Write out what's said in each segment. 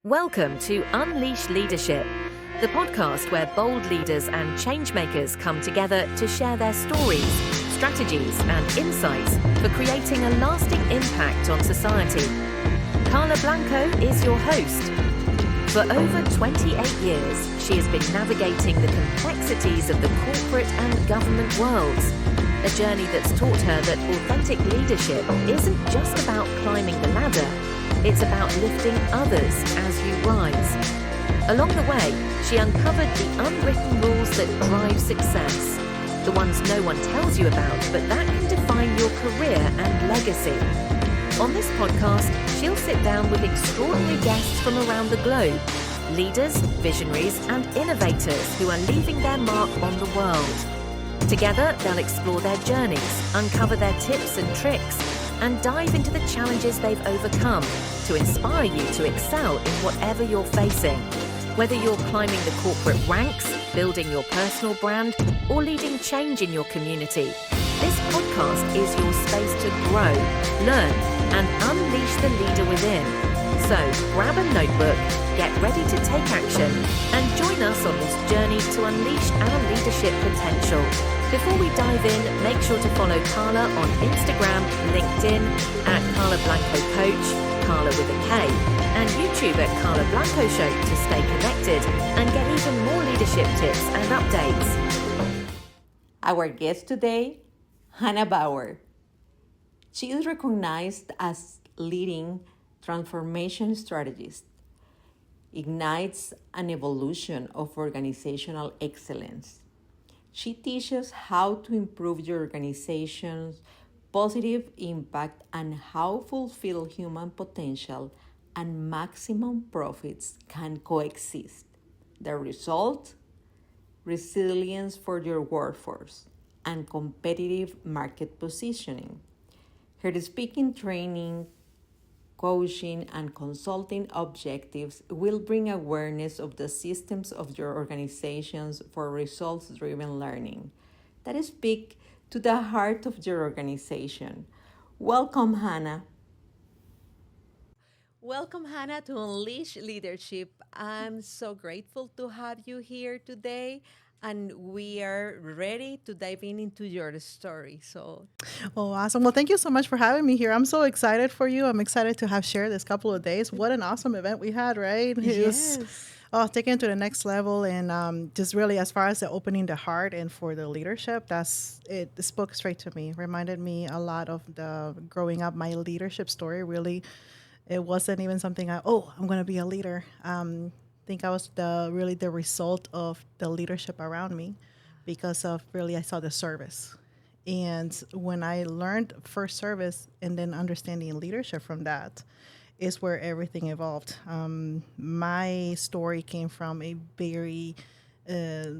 Welcome to Unleash Leadership, the podcast where bold leaders and changemakers come together to share their stories, strategies, and insights for creating a lasting impact on society. Karla Blanco is your host. For over 28 years, she has been navigating the complexities of the corporate and government worlds, a journey that's taught her that authentic leadership isn't just about climbing the ladder. It's about lifting others as you rise. Along the way, she uncovered the unwritten rules that drive success, the ones no one tells you about, but that can define your career and legacy. On this podcast, she'll sit down with extraordinary guests from around the globe, leaders, visionaries, and innovators who are leaving their mark on the world. Together, they'll explore their journeys, uncover their tips and tricks, and dive into the challenges they've overcome to inspire you to excel in whatever you're facing. Whether you're climbing the corporate ranks, building your personal brand, or leading change in your community, this podcast is your space to grow, learn, and unleash the leader within. So grab a notebook, get ready to take action, and join us on this journey to unleash our leadership potential. Before we dive in, make sure to follow Karla on Instagram, LinkedIn, at Karla Blanco Coach, Karla with a K, and YouTube at Karla Blanco Show to stay connected and get even more leadership tips and updates. Our guest today, Hannah Bauer. She is recognized as leading transformation strategist, ignites an evolution of organizational excellence. She teaches how to improve your organization's positive impact and how fulfill human potential and maximum profits can coexist. The result? Resilience for your workforce and competitive market positioning. Her speaking training, coaching, and consulting objectives will bring awareness of the systems of your organizations for results-driven learning that speak to the heart of your organization. Welcome, Hannah. Welcome, Hannah, to Unleash Leadership. I'm so grateful to have you here today, and we are ready to dive into your story. Oh, awesome. Well, thank you so much for having me here. I'm so excited for you. I'm excited to have shared this couple of days. What an awesome event we had, right? It was, taking it to the next level, and just really as far as the opening the heart and for the leadership, it spoke straight to me, reminded me a lot of the growing up, my leadership story. Really, it wasn't even something I'm going to be a leader. I think I was the result of the leadership around me because of really I saw the service. And when I learned first service and then understanding leadership from that is where everything evolved. My story came from a very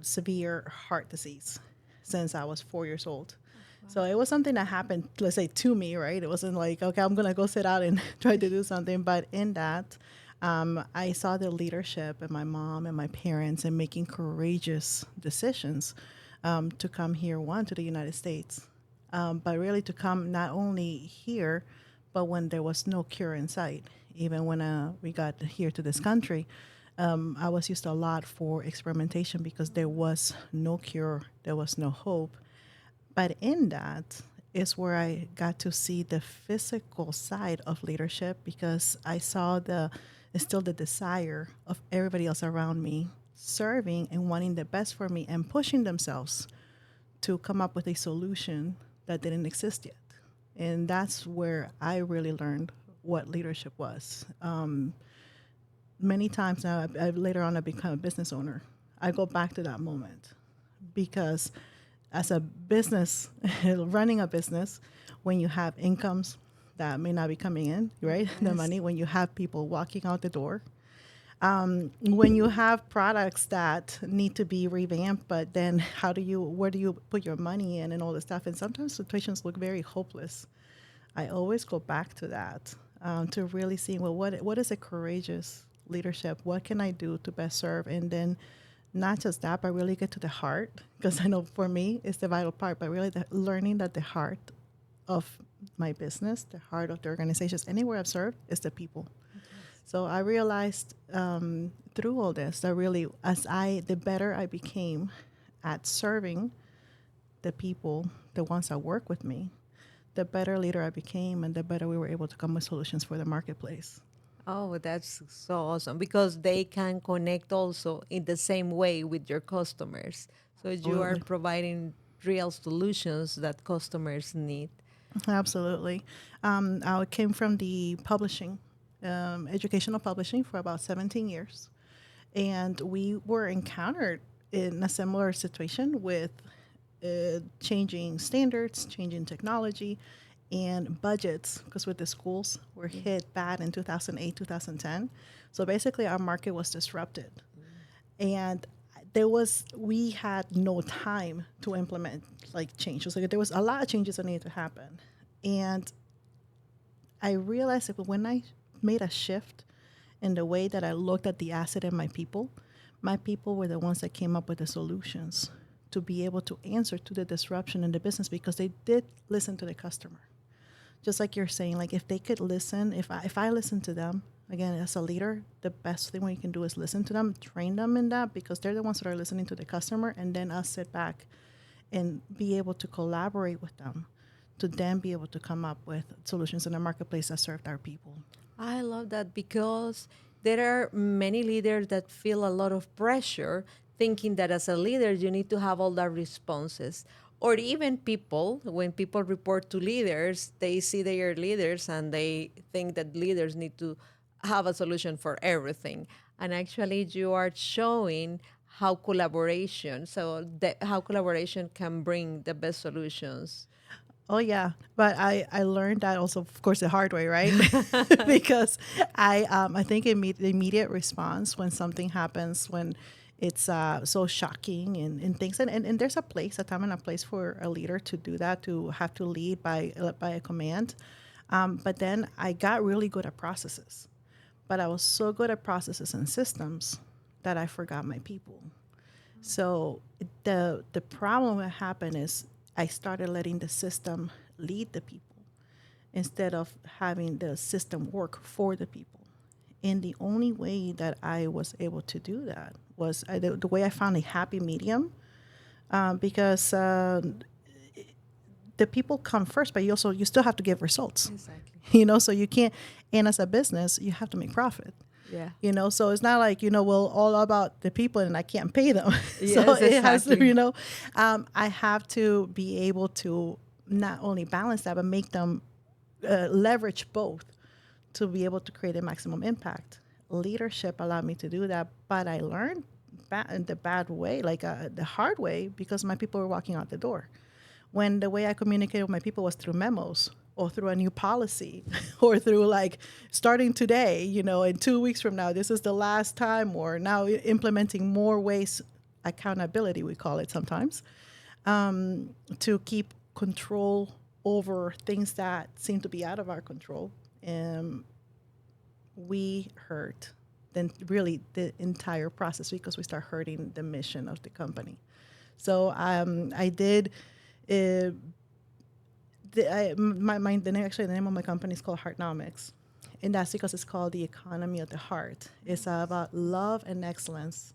severe heart disease since I was 4 years old. So it was something that happened, let's say, to me, right? It wasn't like, okay, I'm going to go sit out and try to do something. But in that, I saw the leadership and my mom and my parents and making courageous decisions to come here, to the United States, but really to come not only here, but when there was no cure in sight. Even when we got here to this country, I was used a lot for experimentation because there was no cure, there was no hope. But in that is where I got to see the physical side of leadership because I saw still the desire of everybody else around me serving and wanting the best for me and pushing themselves to come up with a solution that didn't exist yet. And that's where I really learned what leadership was. Many times now, later on, I become a business owner. I go back to that moment because as a business, running a business, when you have incomes that may not be coming in, right? Yes. The money, when you have people walking out the door, when you have products that need to be revamped, but then where do you put your money in and all this stuff? And sometimes situations look very hopeless. I always go back to that to really see, well, what is a courageous leadership? What can I do to best serve? And then not just that, but really get to the heart, because I know for me it's the vital part, but really learning that the heart of my business, the heart of the organizations, anywhere I've served, is the people. So I realized through all this that really, the better I became at serving the people, the ones that work with me, the better leader I became, and the better we were able to come with solutions for the marketplace. Oh, that's so awesome because they can connect also in the same way with your customers. So you are Absolutely. providing real solutions that customers need. Absolutely. I came from the publishing, educational publishing for about 17 years. And we were encountered in a similar situation with changing standards, changing technology, and budgets, because with the schools were hit bad in 2008, 2010. So basically, our market was disrupted. And we had no time to implement like change. So there was a lot of changes that needed to happen. And I realized that when I made a shift in the way that I looked at the asset and my people were the ones that came up with the solutions to be able to answer to the disruption in the business because they did listen to the customer. Just like you're saying, like if they could listen, if I listen to them, again, as a leader, the best thing we can do is listen to them, train them in that because they're the ones that are listening to the customer, and then us sit back and be able to collaborate with them to then be able to come up with solutions in the marketplace that served our people. I love that because there are many leaders that feel a lot of pressure thinking that as a leader you need to have all the responses. Or even people, when people report to leaders, they see they are leaders and they think that leaders need to have a solution for everything. And actually you are showing how collaboration can bring the best solutions. Oh yeah, but I learned that also, of course, the hard way, right? Because I think the immediate response when something happens, when it's so shocking and things, and there's a time and a place for a leader to do that, to have to lead by a command. But then I got really good at processes, but I was so good at processes and systems that I forgot my people. So the problem that happened is I started letting the system lead the people instead of having the system work for the people. And the only way that I was able to do that was the way I found a happy medium, because the people come first, but you still have to give results. Exactly. So you can't. And as a business, you have to make profit. Yeah. So it's not like, well, all about the people and I can't pay them. Yes, So it has to, exactly. I have to be able to not only balance that, but make them leverage both to be able to create a maximum impact. Leadership allowed me to do that, but I learned the bad way, like the hard way, because my people were walking out the door. When the way I communicated with my people was through memos or through a new policy or through like starting today, in 2 weeks from now, this is the last time, or now implementing more ways, accountability, we call it sometimes, to keep control over things that seem to be out of our control. We hurt then really the entire process because we start hurting the mission of the company. So I did. The name of my company is called Heartnomics, and that's because it's called the economy of the heart. It's about love and excellence.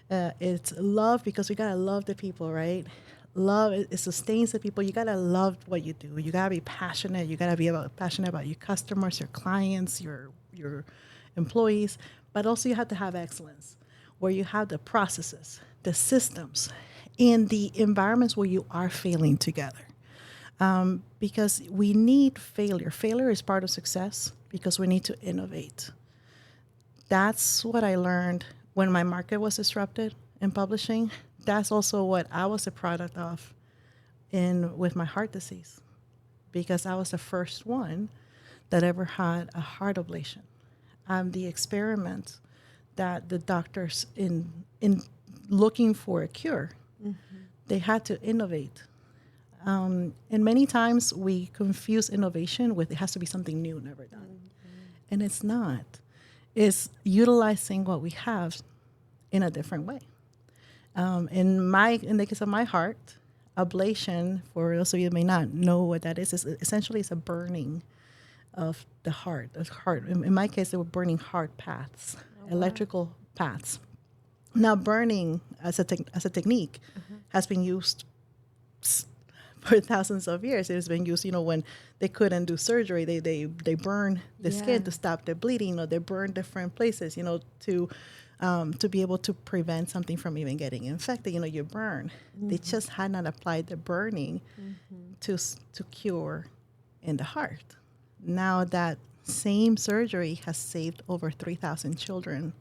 It's love because we gotta love the people, right? Love it sustains the people. You gotta love what you do. You gotta be passionate. You gotta be passionate about your customers, your clients, your employees, but also you have to have excellence, where you have the processes, the systems, and the environments where you are failing together. Because we need failure. Failure is part of success because we need to innovate. That's what I learned when my market was disrupted in publishing. That's also what I was a product of with my heart disease, because I was the first one that ever had a heart ablation. The experiment that the doctors in looking for a cure, they had to innovate. And many times we confuse innovation with it has to be something new, never done. And it's not. It's utilizing what we have in a different way. In the case of my heart, ablation, for those of you who may not know what that is essentially it's a burning of the heart. In my case, they were burning heart paths, electrical paths. Now, burning as a technique has been used for thousands of years. It has been used, when they couldn't do surgery, they burn the skin to stop the bleeding, or they burn different places, to be able to prevent something from even getting infected. You burn. They just had not applied the burning to cure in the heart. Now that same surgery has saved over 3,000 children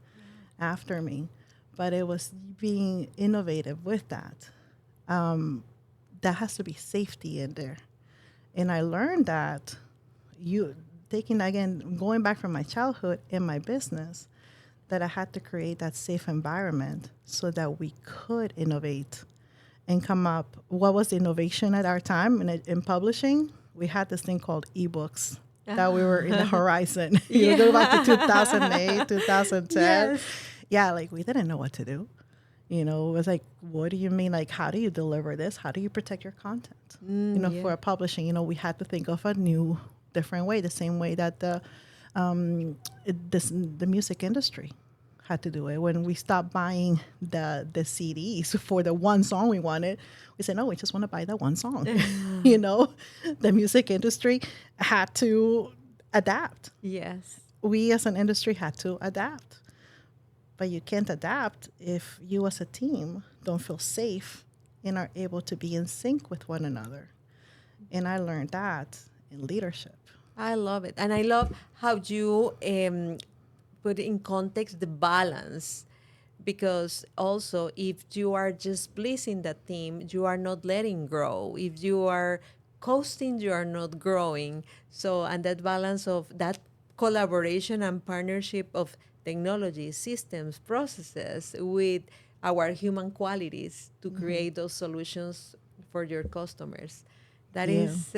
after me, but it was being innovative with that. That has to be safety in there. And I learned that going back from my childhood in my business, that I had to create that safe environment so that we could innovate and come up. What was the innovation at our time in publishing? We had this thing called ebooks that we were in the horizon. Go back to 2008, 2010. Yes. Yeah, like we didn't know what to do. It was like, what do you mean? Like, how do you deliver this? How do you protect your content? For publishing, we had to think of a new, different way, the same way that the music industry had to do it. When we stopped buying the CDs for the one song we wanted, we said, no, we just want to buy that one song. The music industry had to adapt. Yes. We as an industry had to adapt. But you can't adapt if you as a team don't feel safe and are able to be in sync with one another. And I learned that in leadership. I love it. And I love how you put in context the balance. Because also, if you are just pleasing the team, you are not letting grow. If you are coasting, you are not growing. So, and that balance of that collaboration and partnership of technology, systems, processes with our human qualities to create those solutions for your customers. That is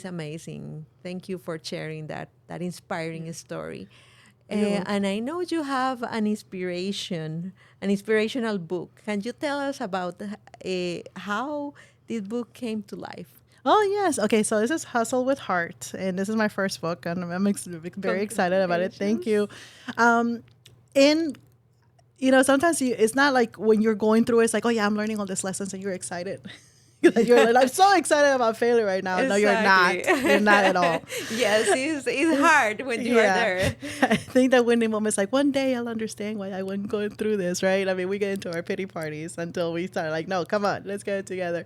amazing. Thank you for sharing that inspiring story. And I know you have an inspirational book. Can you tell us about how this book came to life? Oh, yes. Okay, so this is Hustle with Heart, and this is my first book, and I'm very excited about it. Thank you. And, sometimes it's not like when you're going through it, it's like, oh, yeah, I'm learning all these lessons, and you're excited. I'm so excited about failure right now. Exactly. No, you're not. You're not at all. Yes, it's hard when you are there. I think that winning moment is like, one day I'll understand why I wasn't going through this, right? I mean, we get into our pity parties until we start like, no, come on, let's get it together.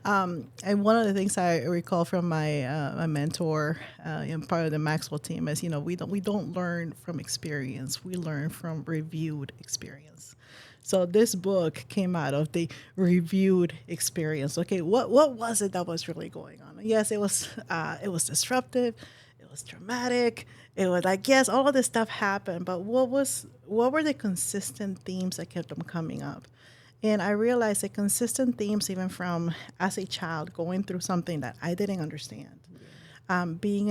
And one of the things I recall from my mentor and part of the Maxwell team is, we don't learn from experience. We learn from reviewed experience. So this book came out of the reviewed experience. Okay, what was it that was really going on? Yes, it was disruptive, it was dramatic, it was like, yes, all of this stuff happened, but what were the consistent themes that kept them coming up? And I realized the consistent themes, even from as a child going through something that I didn't understand, being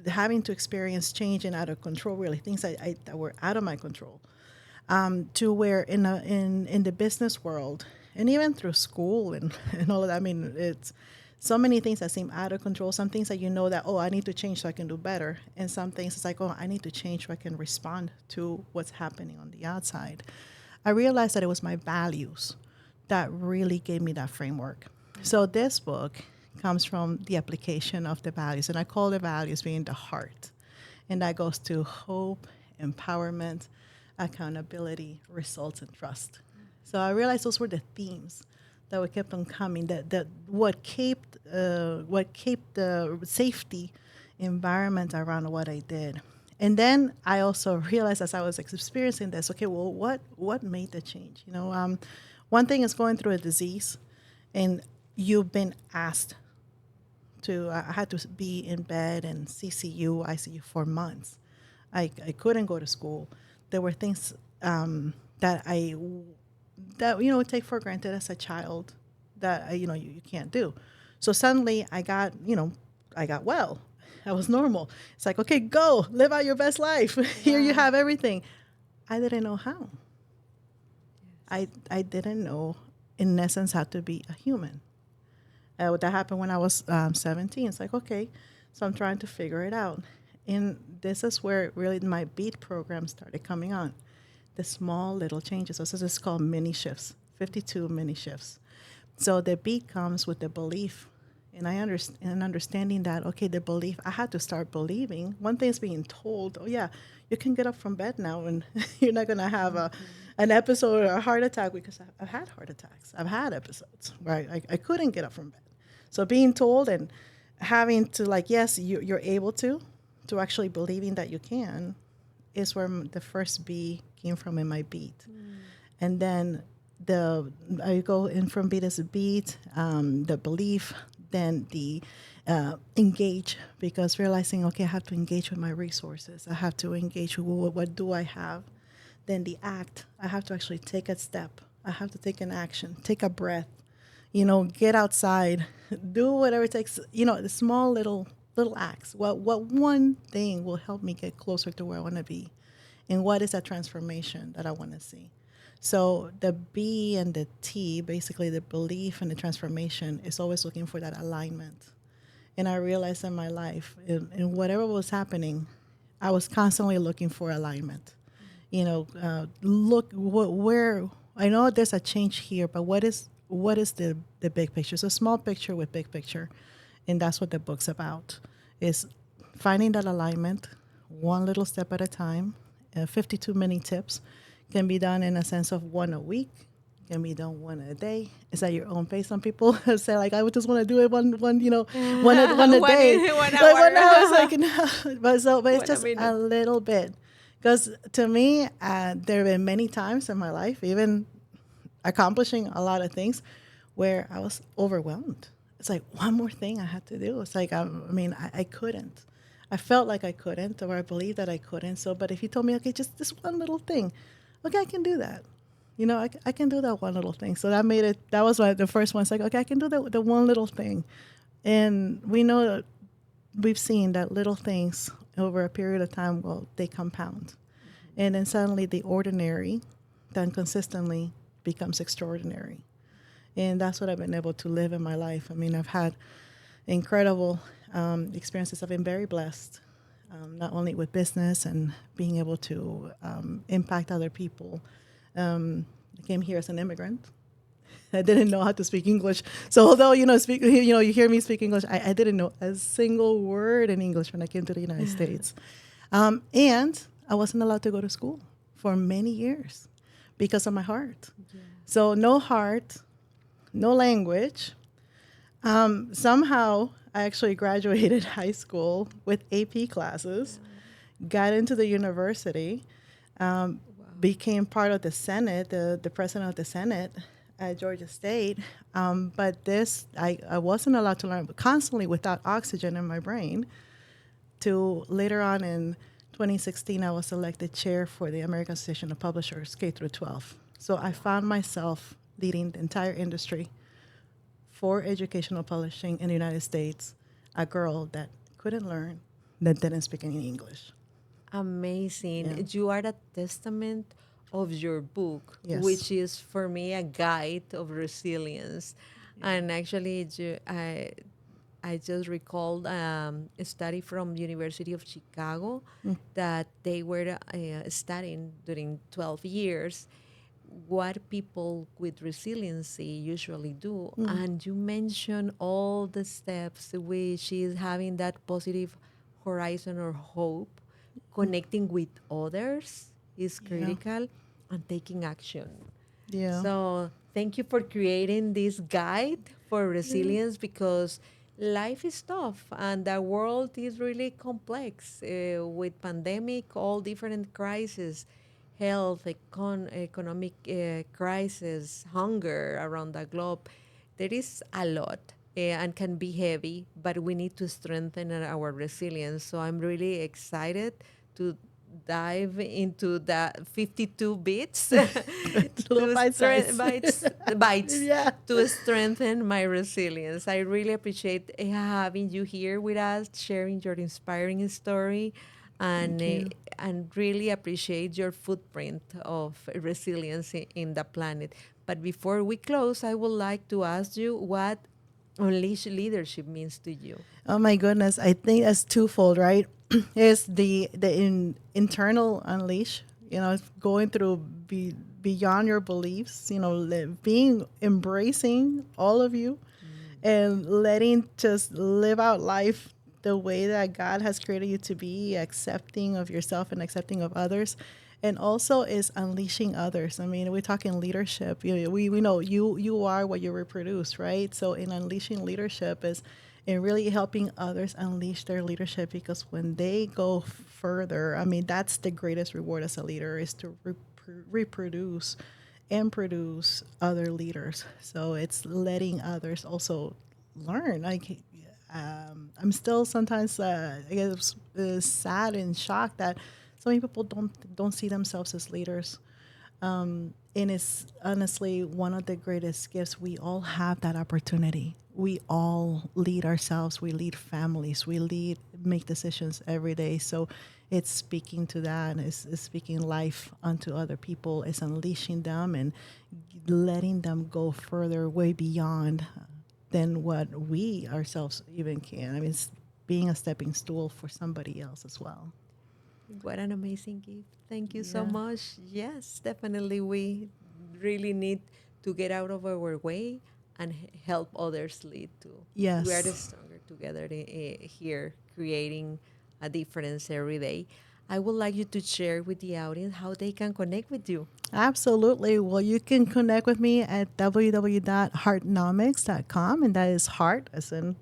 having to experience change and out of control, really things that were out of my control. To where in the business world and even through school and all of that, I mean, it's so many things that seem out of control. Some things that that, I need to change so I can do better. And some things it's like, I need to change so I can respond to what's happening on the outside. I realized that it was my values that really gave me that framework. So this book comes from the application of the values. And I call the values being the heart. And that goes to hope, empowerment, accountability, results, and trust. So I realized those were the themes that we kept on coming. That what kept the safety environment around what I did. And then I also realized as I was experiencing this, okay, well, what made the change? One thing is going through a disease, and you've been asked to. I had to be in bed and CCU, ICU for months. I couldn't go to school. There were things that take for granted as a child that you can't do. So suddenly I got well. I was normal. It's like, okay, go live out your best life. Here you have everything. I didn't know how. I didn't know, in essence, how to be a human. That happened when I was 17. It's like, okay, So I'm trying to figure it out. And this is where really my beat program started coming on. The small little changes. So this is called mini shifts, 52 mini shifts. So the beat comes with the belief. And I understand understanding that, okay, the belief, I had to start believing. One thing is being told, oh, yeah, you can get up from bed now and you're not going to have an episode or a heart attack, because I've had heart attacks. I've had episodes where I couldn't get up from bed. So being told and having to, like, yes, you're able to actually believing that you can, is where the first B came from in my beat. And then I go in from beat as a beat, the belief, then the engage, because realizing, okay, I have to engage with my resources. I have to engage with what do I have. Then the act, I have to actually take a step. I have to take an action, take a breath, get outside, do whatever it takes, the small little acts. What one thing will help me get closer to where I want to be? And what is that transformation that I want to see? So the B and the T, basically the belief and the transformation, is always looking for that alignment. And I realized in my life, in whatever was happening, I was constantly looking for alignment. Where I know there's a change here, but what is the big picture? So small picture with big picture, and that's what the book's about: is finding that alignment, one little step at a time. 52 mini tips can be done in a sense of one a week, can be done one a day. It's at your own pace. Some people say, like, I would just want to do it one one a day. One Like, hour. 1 hour is like, no. But it's just minute. a little bit. Because to me, there have been many times in my life, even accomplishing a lot of things, where I was overwhelmed. It's like one more thing I had to do. It's like, I couldn't. I felt like I couldn't, or I believed that I couldn't. So, but if you told me, okay, just this one little thing, okay, I can do that. I can do that one little thing. So that was the first one. It's like, okay, I can do the one little thing. And we know that we've seen that little things over a period of time, well, they compound. And then suddenly the ordinary then consistently becomes extraordinary. And that's what I've been able to live in my life. I've had incredible experiences. I've been very blessed, not only with business and being able to impact other people. I came here as an immigrant. I didn't know how to speak English. So although, you hear me speak English, I didn't know a single word in English when I came to the United States. And I wasn't allowed to go to school for many years because of my heart. Yeah. So no heart, no language. Somehow I actually graduated high school with AP classes, got into the university, became part of the Senate, the president of the Senate at Georgia State. But I wasn't allowed to learn constantly without oxygen in my brain. To later on in 2016, I was elected chair for the American Association of Publishers, K through 12. So I found myself leading the entire industry for educational publishing in the United States, a girl that couldn't learn, that didn't speak any English. Amazing. Yeah. You are a testament of your book, Yes. which is for me a guide of resilience. And actually, I just recalled a study from University of Chicago that they were studying during 12 years what people with resiliency usually do. And you mentioned all the steps which is having that positive horizon or hope, connecting with others is critical, and taking action. Yeah. So thank you for creating this guide for resilience, because life is tough and the world is really complex with pandemic, all different crises, health, economic crisis, hunger around the globe. There is a lot and can be heavy, but we need to strengthen our resilience. So I'm really excited to dive into the 52 bits Little bite size. bites Yeah. to strengthen my resilience. I really appreciate having you here with us, sharing your inspiring story, and Thank you. and really appreciate your footprint of resilience in the planet. But before we close, I would like to ask you, what unleash leadership means to you? Oh my goodness, I think that's twofold, right? Is internal unleash, going through beyond your beliefs, being embracing all of you and letting just live out life the way that God has created you to be, accepting of yourself and accepting of others. And also is unleashing others. I mean, we're talking leadership. We know you are what you reproduce, right? So in unleashing leadership is in really helping others unleash their leadership, because when they go further, I mean, that's the greatest reward as a leader, is to reproduce and produce other leaders. So it's letting others also learn. I'm still sometimes I guess sad and shocked that so many people don't see themselves as leaders. And it's honestly one of the greatest gifts. We all have that opportunity. We all lead ourselves. We lead families. Make decisions every day. So it's speaking to that. It's speaking life unto other people. It's unleashing them and letting them go further, way beyond than what we ourselves even can. I mean, it's being a stepping stool for somebody else as well. What an amazing gift. Thank you so Yeah. much. Yes, definitely. We really need to get out of our way and help others lead too. We are the Yes. stronger together here, creating a difference every day. I would like you to share with the audience how they can connect with you. Absolutely. Well, you can connect with me at www.heartnomics.com, and that is heart, as in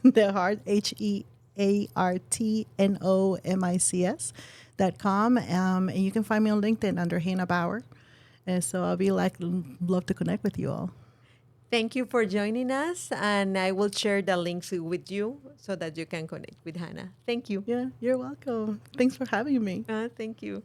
the heart, HEARTNOMICS.com. And you can find me on LinkedIn under Hannah Bauer. And so I'll be love to connect with you all. Thank you for joining us, and I will share the links with you so that you can connect with Hannah. Thank you. Yeah, you're welcome. Thanks for having me. Thank you.